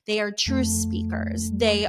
They are truth speakers. They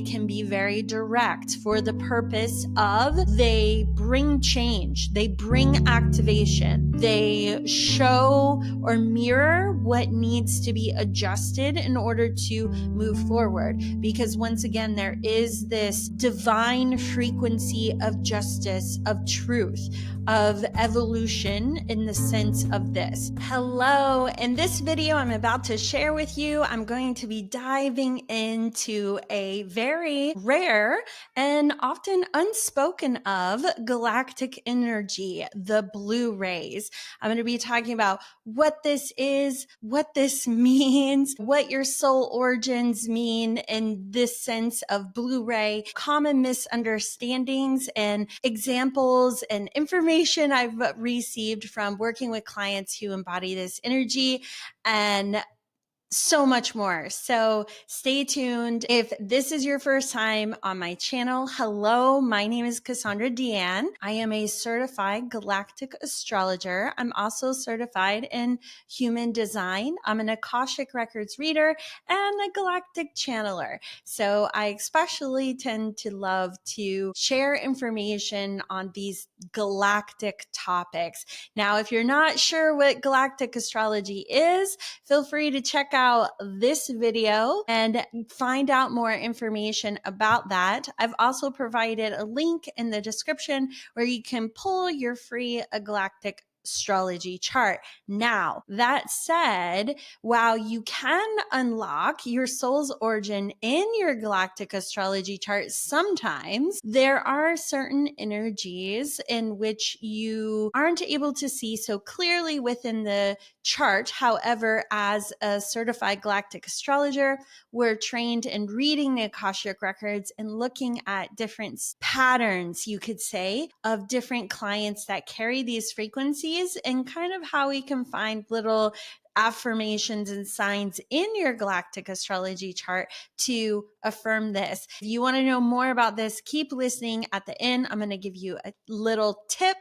can be very direct for the purpose of they bring change. They bring activation. They show or mirror what needs to be adjusted in order to move forward. Because once again, there is this divine frequency of justice, of truth, of evolution in the sense of this. Hello, in this video I'm about to share with you, I'm going to be diving into a very rare and often unspoken of galactic energy, the blue rays. I'm going to be talking about what this is, what this means, what your soul origins mean in this sense of blue ray, common misunderstandings and examples and information I've received from working with clients who embody this energy, and so much more. So stay tuned. If this is your first time on my channel, hello, my name is Cassandra Deanne. I am a certified galactic astrologer. I'm also certified in human design. I'm an Akashic Records reader and a galactic channeler. So I especially tend to love to share information on these galactic topics. Now, if you're not sure what galactic astrology is, feel free to check out this video and find out more information about that. I've also provided a link in the description where you can pull your free galactic astrology chart. Now, that said, while you can unlock your soul's origin in your galactic astrology chart, sometimes there are certain energies in which you aren't able to see so clearly within the chart. However, as a certified galactic astrologer, we're trained in reading the Akashic records and looking at different patterns, you could say, of different clients that carry these frequencies, and kind of how we can find little affirmations and signs in your galactic astrology chart to affirm this. If you want to know more about this, keep listening. At the end, I'm going to give you a little tip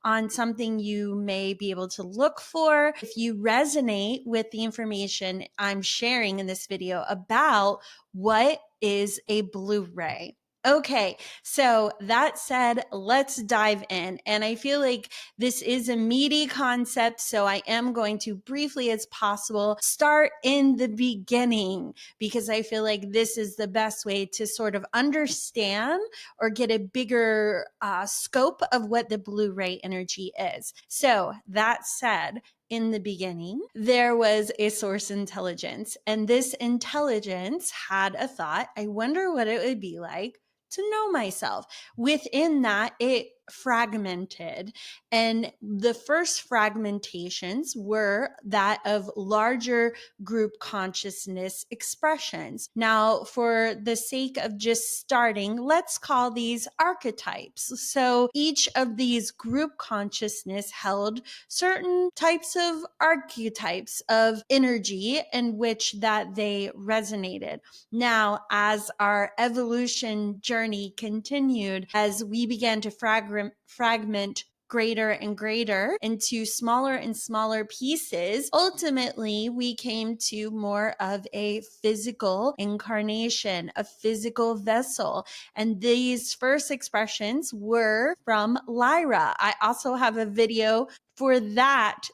on something you may be able to look for if you resonate with the information I'm sharing in this video about what is a blue ray. Okay, so that said, let's dive in. And I feel like this is a meaty concept, so I am going to briefly as possible start in the beginning, because I feel like this is the best way to sort of understand or get a bigger scope of what the blue ray energy is. So that said, in the beginning, there was a source intelligence, and this intelligence had a thought. I wonder what it would be like to know myself. Within that, it fragmented. And the first fragmentations were that of larger group consciousness expressions. Now, for the sake of just starting, let's call these archetypes. So each of these group consciousness held certain types of archetypes of energy in which that they resonated. Now, as our evolution journey continued, as we began to fragment greater and greater into smaller and smaller pieces, ultimately we came to more of a physical incarnation, a physical vessel. And these first expressions were from Lyra. I also have a video for that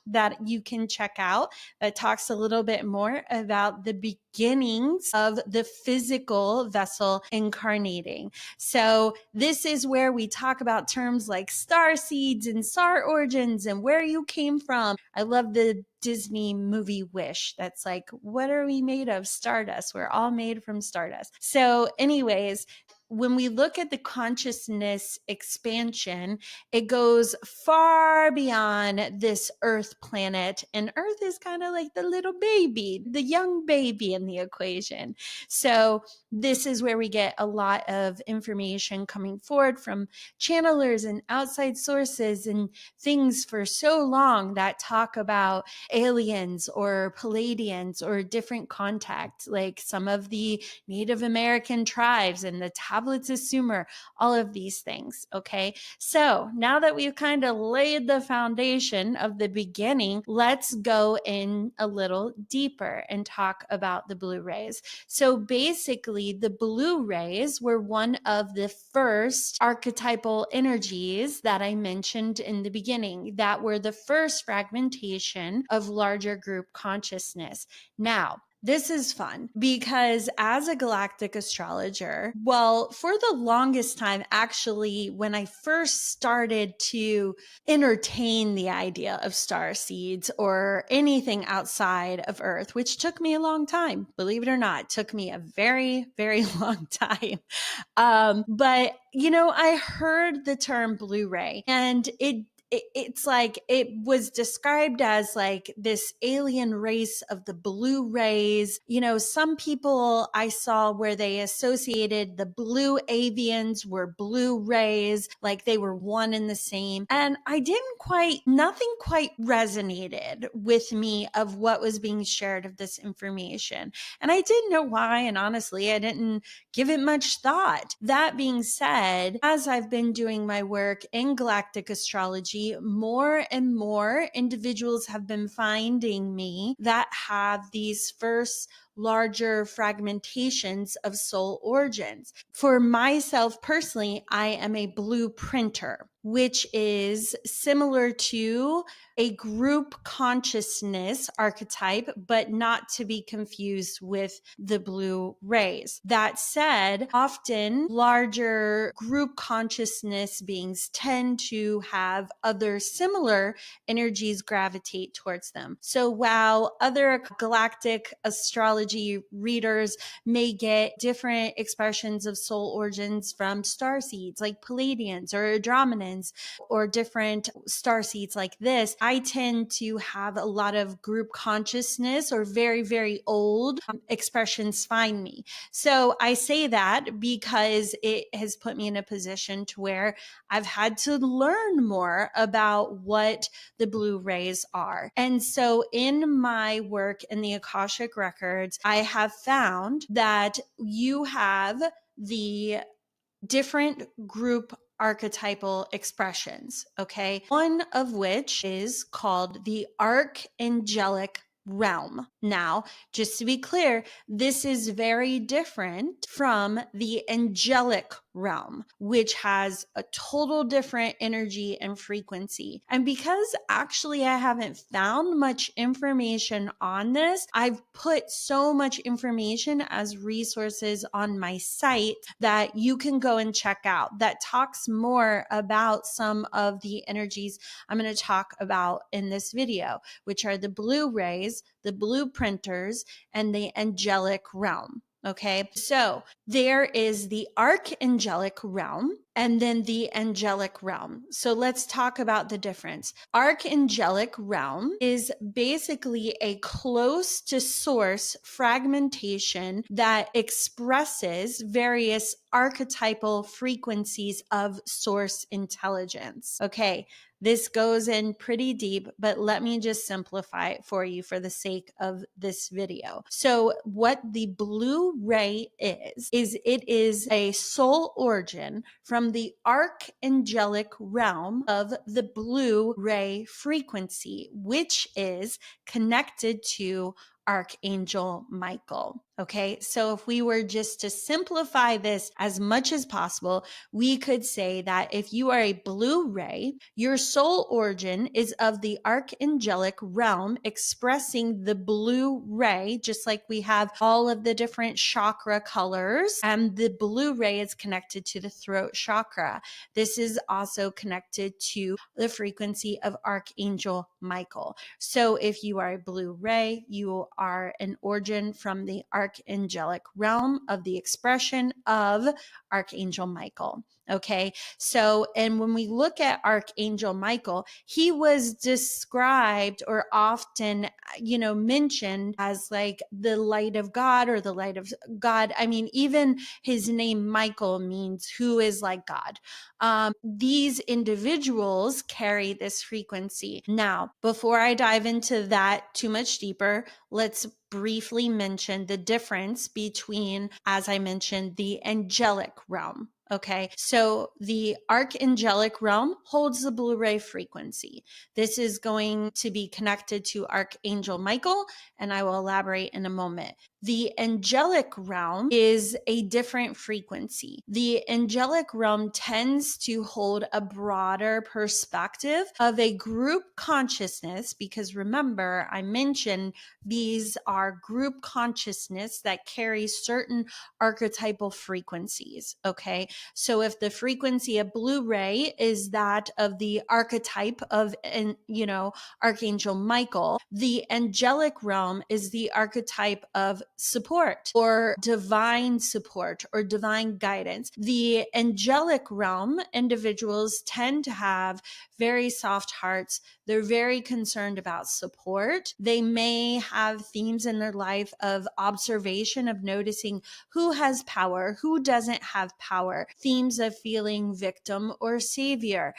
you can check out that talks a little bit more about the beginnings of the physical vessel incarnating. So this is where we talk about terms like star seeds and star origins and where you came from. I love the Disney movie Wish. That's like, what are we made of? Stardust. We're all made from stardust. So anyways, when we look at the consciousness expansion, it goes far beyond this Earth planet. And Earth is kind of like the little baby, the young baby in the equation. So this is where we get a lot of information coming forward from channelers and outside sources and things for so long that talk about aliens or Palladians or different contact, like some of the Native American tribes and the tablets of Sumer, all of these things. Okay. So now that we've kind of laid the foundation of the beginning, let's go in a little deeper and talk about the blue rays. So basically, the blue rays were one of the first archetypal energies that I mentioned in the beginning, that were the first fragmentation of larger group consciousness. Now, this is fun because as a galactic astrologer, well, for the longest time, actually, when I first started to entertain the idea of star seeds or anything outside of Earth, which took me a long time, believe it or not, it took me a very, very long time. But I heard the term Blu-ray, and it's like it was described as like this alien race of the blue rays. Some people I saw where they associated the blue avians were blue rays, like they were one and the same. And nothing quite resonated with me of what was being shared of this information. And I didn't know why. And honestly, I didn't give it much thought. That being said, as I've been doing my work in galactic astrology, more and more individuals have been finding me that have these first larger fragmentations of soul origins. For myself personally, I am a blueprinter, which is similar to a group consciousness archetype, but not to be confused with the blue rays. That said, often larger group consciousness beings tend to have other similar energies gravitate towards them. So while other galactic astrology readers may get different expressions of soul origins from star seeds like Palladians or Andromedans, or different star seeds like this, I tend to have a lot of group consciousness or very, very old expressions find me. So I say that because it has put me in a position to where I've had to learn more about what the blue rays are. And so in my work in the Akashic Records, I have found that you have the different group archetypal expressions, okay? One of which is called the Archangelic Realm. Now, just to be clear, this is very different from the Angelic Realm, which has a total different energy and frequency. And because actually I haven't found much information on this, I've put so much information as resources on my site that you can go and check out that talks more about some of the energies I'm going to talk about in this video, which are the blue rays, the blueprinters, and the angelic realm. Okay, so there is the Archangelic Realm and then the Angelic Realm. So let's talk about the difference. Archangelic Realm is basically a close to source fragmentation that expresses various archetypal frequencies of source intelligence. Okay, this goes in pretty deep, but let me just simplify it for you for the sake of this video. So what the blue ray is it is a soul origin from the archangelic realm of the blue ray frequency, which is connected to Archangel Michael. Okay, so if we were just to simplify this as much as possible, we could say that if you are a blue ray, your soul origin is of the archangelic realm expressing the blue ray, just like we have all of the different chakra colors, and the blue ray is connected to the throat chakra. This is also connected to the frequency of Archangel Michael. So if you are a blue ray, you are an origin from the archangelic realm of the expression of Archangel Michael. Okay. So, and when we look at Archangel Michael, he was described or often, mentioned as like the light of God or the light of God. I mean, even his name Michael means who is like God. These individuals carry this frequency. Now, before I dive into that too much deeper, let's briefly mention the difference between, as I mentioned, the angelic realm. Okay, so the Archangelic Realm holds the blue ray frequency. This is going to be connected to Archangel Michael, and I will elaborate in a moment. The angelic realm is a different frequency. The angelic realm tends to hold a broader perspective of a group consciousness, because remember, I mentioned these are group consciousness that carry certain archetypal frequencies. Okay. So if the frequency of blue ray is that of the archetype of, Archangel Michael, the angelic realm is the archetype of support or divine support or divine guidance. The angelic realm individuals tend to have very soft hearts. They're very concerned about support. They may have themes in their life of observation, of noticing who has power, who doesn't have power, themes of feeling victim or savior,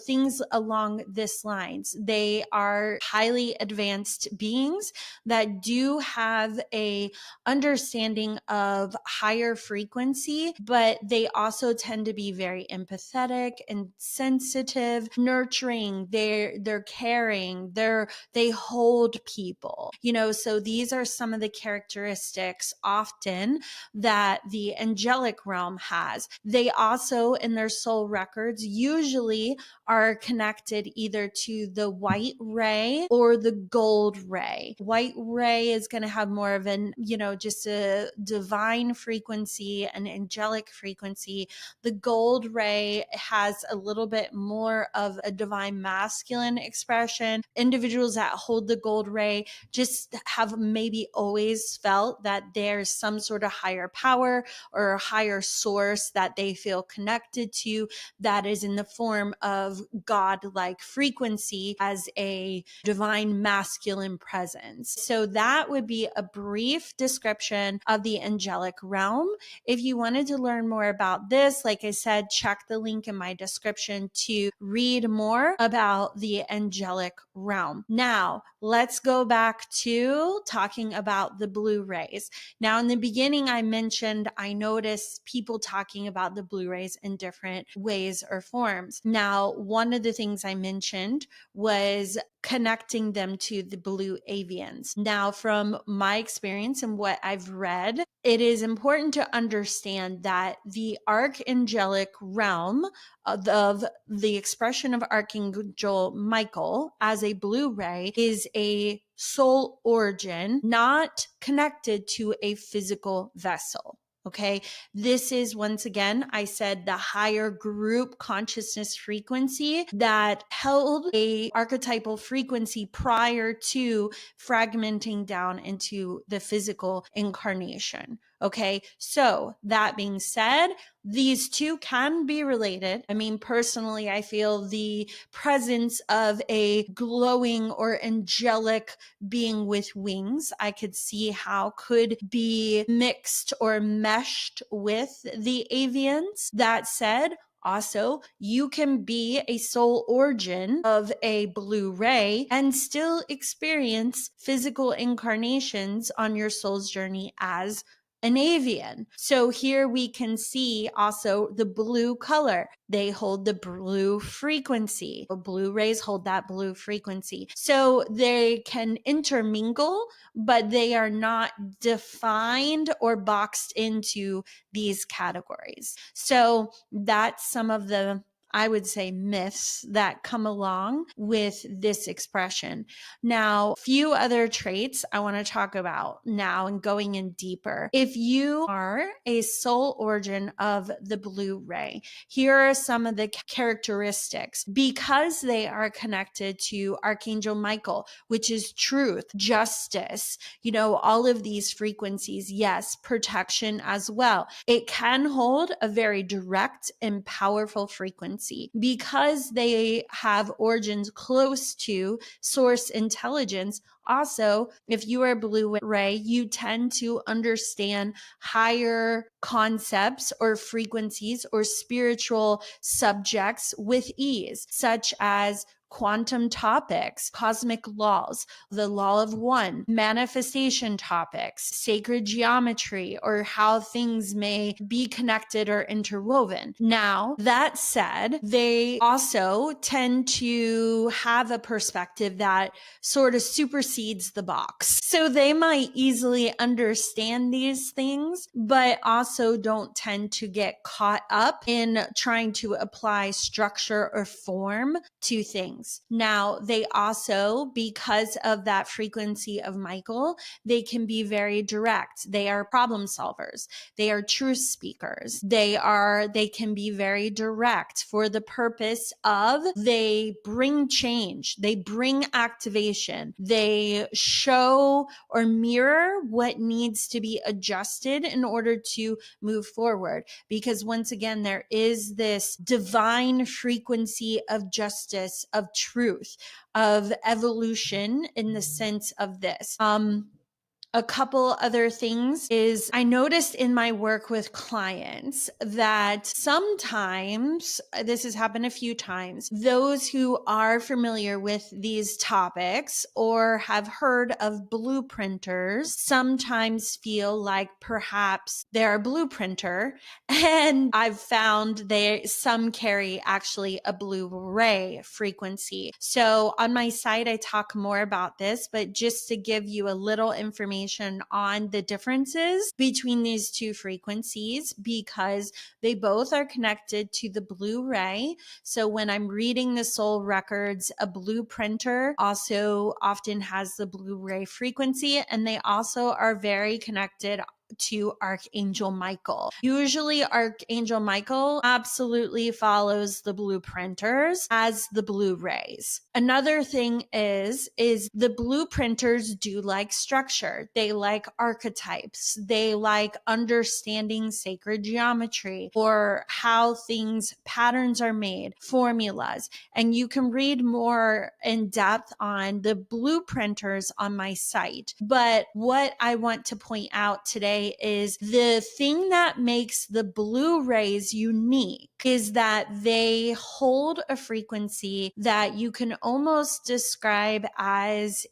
things along this lines. They are highly advanced beings that do have a understanding of higher frequency, but they also tend to be very empathetic and sensitive, nurturing, they're caring, they hold people, so these are some of the characteristics often that the angelic realm has. They also, in their soul records, usually are connected either to the white ray or the gold ray. White ray is going to have more of an, just a divine frequency, an angelic frequency. The gold ray has a little bit more of a divine masculine expression. Individuals that hold the gold ray just have maybe always felt that there's some sort of higher power or a higher source that they feel connected to that is in the form of God-like frequency as a divine masculine presence. So that would be a brief description of the angelic realm. If you wanted to learn more about this, like I said, check the link in my description to read more about the angelic realm. Now, let's go back to talking about the blue rays. Now, in the beginning, I mentioned I noticed people talking about the blue rays in different ways or forms. Now, one of the things I mentioned was connecting them to the blue avians. Now, from my experience and what I've read, it is important to understand that the archangelic realm of the expression of Archangel Michael as a blue ray is a soul origin, not connected to a physical vessel. Okay. This is, once again, I said the higher group consciousness frequency that held a archetypal frequency prior to fragmenting down into the physical incarnation. Okay. So that being said, these two can be related. I mean, personally, I feel the presence of a glowing or angelic being with wings, I could see how could be mixed or meshed with the avians. That said, also, you can be a soul origin of a blue ray and still experience physical incarnations on your soul's journey as an avian. So here we can see also the blue color. They hold the blue frequency. Blue rays hold that blue frequency. So they can intermingle, but they are not defined or boxed into these categories. So that's some of the I would say, myths that come along with this expression. Now, few other traits I want to talk about now and going in deeper. If you are a soul origin of the blue ray, here are some of the characteristics because they are connected to Archangel Michael, which is truth, justice, all of these frequencies. Yes, protection as well. It can hold a very direct and powerful frequency because they have origins close to source intelligence. Also, if you are blue ray, you tend to understand higher concepts or frequencies or spiritual subjects with ease, such as quantum topics, cosmic laws, the law of one, manifestation topics, sacred geometry, or how things may be connected or interwoven. Now, that said, they also tend to have a perspective that sort of supersedes the box. So they might easily understand these things, but also don't tend to get caught up in trying to apply structure or form to things. Now, they also, because of that frequency of Michael, they can be very direct. They are problem solvers. They are truth speakers. They can be very direct for the purpose of they bring change. They bring activation. They show or mirror what needs to be adjusted in order to move forward. Because once again, there is this divine frequency of justice, of truth, of evolution in the sense of this. A couple other things is I noticed in my work with clients that sometimes, this has happened a few times, those who are familiar with these topics or have heard of blueprinters sometimes feel like perhaps they're a blueprinter. And I've found some carry actually a blue ray frequency. So on my site, I talk more about this, but just to give you a little information on the differences between these two frequencies, because they both are connected to the blue ray. So when I'm reading the soul records, a blueprinter also often has the blue ray frequency, and they also are very connected to Archangel Michael. Usually Archangel Michael absolutely follows the blueprinters as the blue rays. Another thing is the blueprinters do like structure. They like archetypes. They like understanding sacred geometry or how patterns are made, formulas. And you can read more in depth on the blueprinters on my site. But what I want to point out today is the thing that makes the blue rays unique is that they hold a frequency that you can almost describe as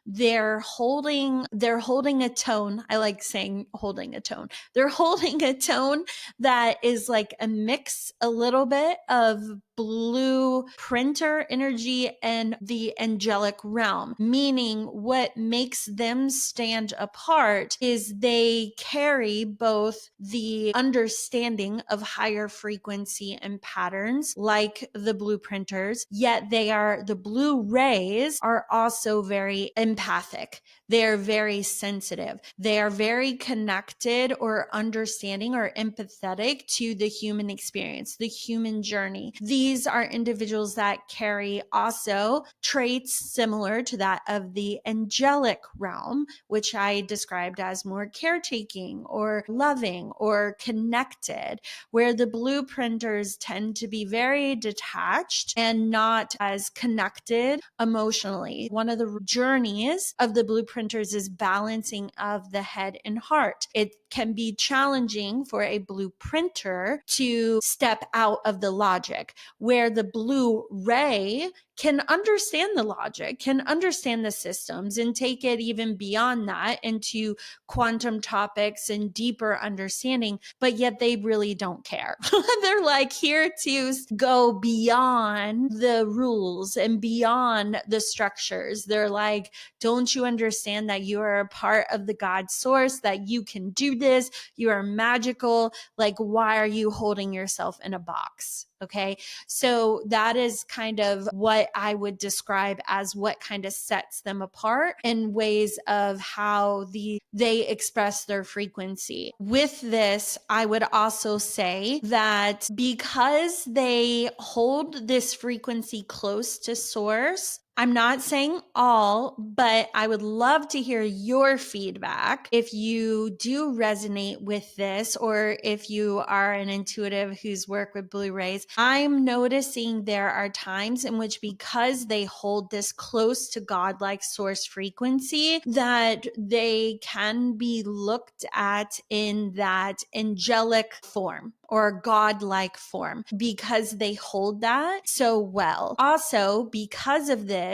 they're holding a tone. I like saying holding a tone. They're holding a tone that is like a mix, a little bit of blue printer energy and the angelic realm, meaning what makes them stand apart is they carry both the understanding of higher frequency and patterns like the blueprinters, yet the blue rays are also very empathic. They are very sensitive. They are very connected or understanding or empathetic to the human experience, the human journey. These are individuals that carry also traits similar to that of the angelic realm, which I described as more caretaking or loving or connected, where the blueprinters tend to be very detached and not as connected emotionally. One of the journeys of the blueprinters is balancing of the head and heart. It can be challenging for a blueprinter to step out of the logic, where the blue ray can understand the logic, can understand the systems, and take it even beyond that into quantum topics and deeper understanding, but yet they really don't care. They're like here to go beyond the rules and beyond the structures. They're like, don't you understand that you are a part of the God source, that you can do this? You are magical. Like, why are you holding yourself in a box? Okay. So that is kind of what I would describe as what kind of sets them apart in ways of how they express their frequency. With this, I would also say that because they hold this frequency close to source, I'm not saying all, but I would love to hear your feedback if you do resonate with this, or if you are an intuitive who's worked with blue rays. I'm noticing there are times in which, because they hold this close to godlike source frequency, that they can be looked at in that angelic form or godlike form because they hold that so well. Also, because of this,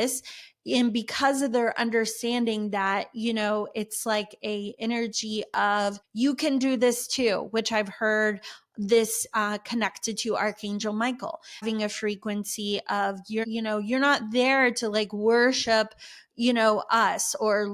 and because of their understanding that, it's like a energy of you can do this too, which I've heard this connected to Archangel Michael, having a frequency of you're not there to like worship us or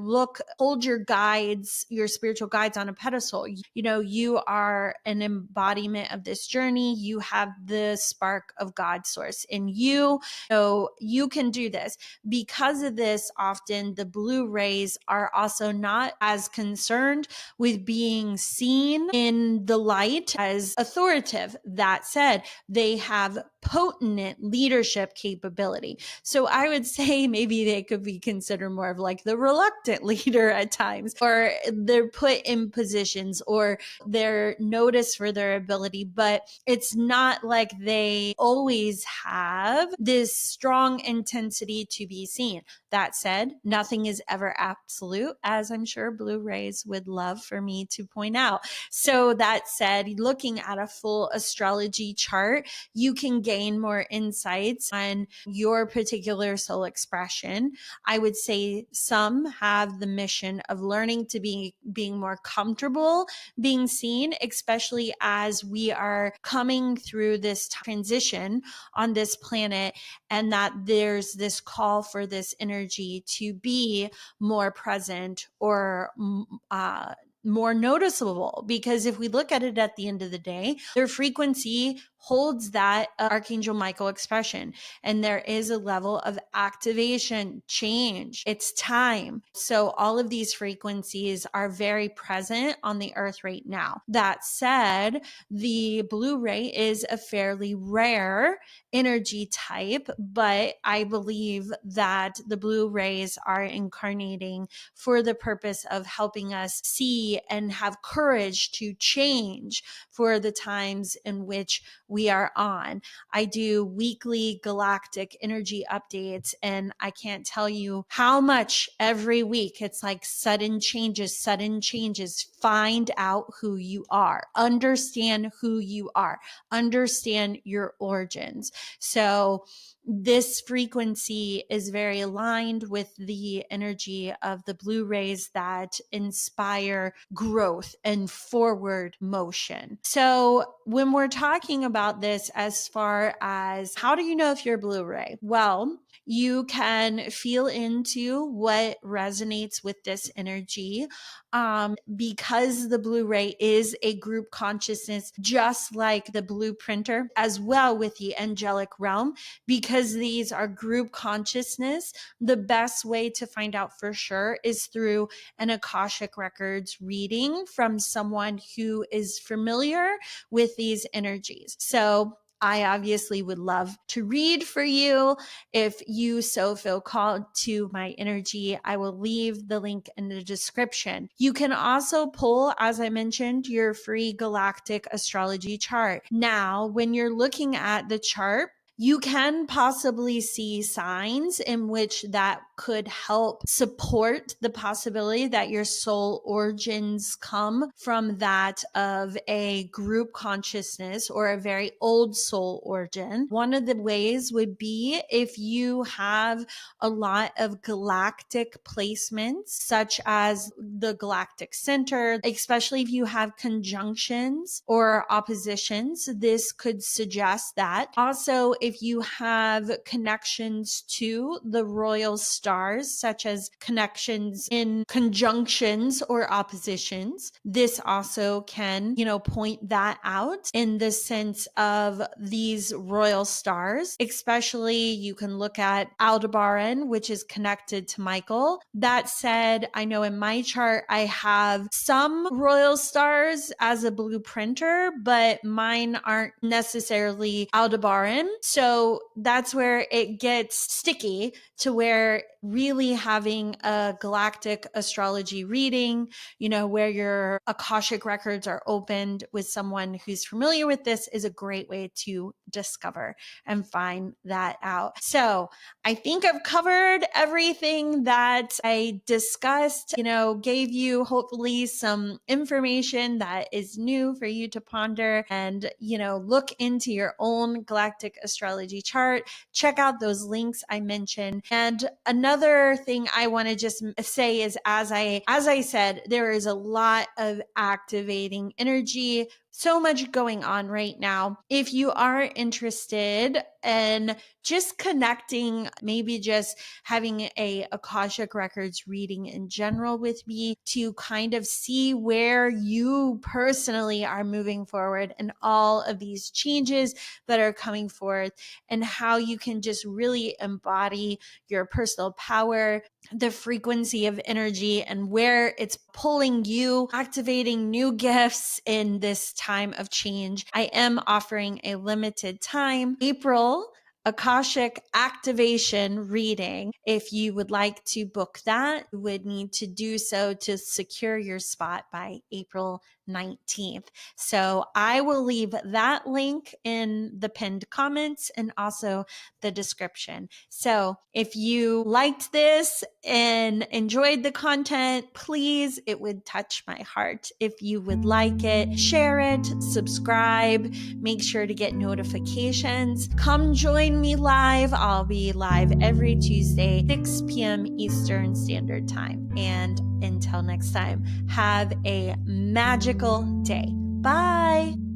hold your guides, your spiritual guides on a pedestal. You are an embodiment of this journey. You have the spark of God source in you. So you can do this. Because of this, often the blue rays are also not as concerned with being seen in the light as authoritative. That said, they have potent leadership capability. So I would say maybe they could be considered more of like the reluctant leader at times, or they're put in positions, or they're noticed for their ability, but it's not like they always have this strong intensity to be seen. That said, nothing is ever absolute, as I'm sure blue rays would love for me to point out. So that said, looking at a full astrology chart, you can gain more insights on your particular soul expression. I would say some have the mission of learning to being more comfortable being seen, especially as we are coming through this transition on this planet, and that there's this call for this energy to be more present or more noticeable. Because if we look at it at the end of the day, their frequency holds that Archangel Michael expression, and there is a level of activation, change. It's time. So all of these frequencies are very present on the earth right now. That said, the blue ray is a fairly rare energy type, but I believe that the blue rays are incarnating for the purpose of helping us see and have courage to change for the times in which we are on. I do weekly galactic energy updates, and I can't tell you how much every week it's like sudden changes, sudden changes. Find out who you are, understand who you are, understand your origins. So this frequency is very aligned with the energy of the blue rays that inspire growth and forward motion. So when we're talking about this, as far as how do you know if you're a blue ray? Well, you can feel into what resonates with this energy. Because the blue ray is a group consciousness, just like the blue printer, as well with the angelic realm, because these are group consciousness, the best way to find out for sure is through an Akashic Records reading from someone who is familiar with these energies. So I obviously would love to read for you. If you so feel called to my energy, I will leave the link in the description. You can also pull, as I mentioned, your free galactic astrology chart. Now, when you're looking at the chart, you can possibly see signs in which that could help support the possibility that your soul origins come from that of a group consciousness or a very old soul origin. One of the ways would be if you have a lot of galactic placements, such as the galactic center, especially if you have conjunctions or oppositions. This could suggest that. Also, if you have connections to the royal stars, such as connections in conjunctions or oppositions, this also can, point that out in the sense of these royal stars. Especially, you can look at Aldebaran, which is connected to Michael. That said, I know in my chart, I have some royal stars as a blueprinter, but mine aren't necessarily Aldebaran. So that's where it gets sticky, to where really having a galactic astrology reading, where your Akashic records are opened with someone who's familiar with this, is a great way to discover and find that out. So I think I've covered everything that I discussed, gave you hopefully some information that is new for you to ponder and, look into your own galactic astrology chart. Check out those links I mentioned. And another thing I want to just say is, as I said, there is a lot of activating energy, so much going on right now. If you are interested in just connecting, maybe just having a Akashic Records reading in general with me to kind of see where you personally are moving forward and all of these changes that are coming forth, and how you can just really embody your personal power, the frequency of energy, and where it's pulling you, activating new gifts in this time of change. I am offering a limited time April Akashic activation reading. If you would like to book that, you would need to do so to secure your spot by April 19th. So I will leave that link in the pinned comments and also the description. So if you liked this and enjoyed the content, please, it would touch my heart if you would like it. Share it, subscribe, make sure to get notifications. Come join me live. I'll be live every Tuesday, 6 p.m. Eastern Standard Time. And until next time, have a magical day. Bye.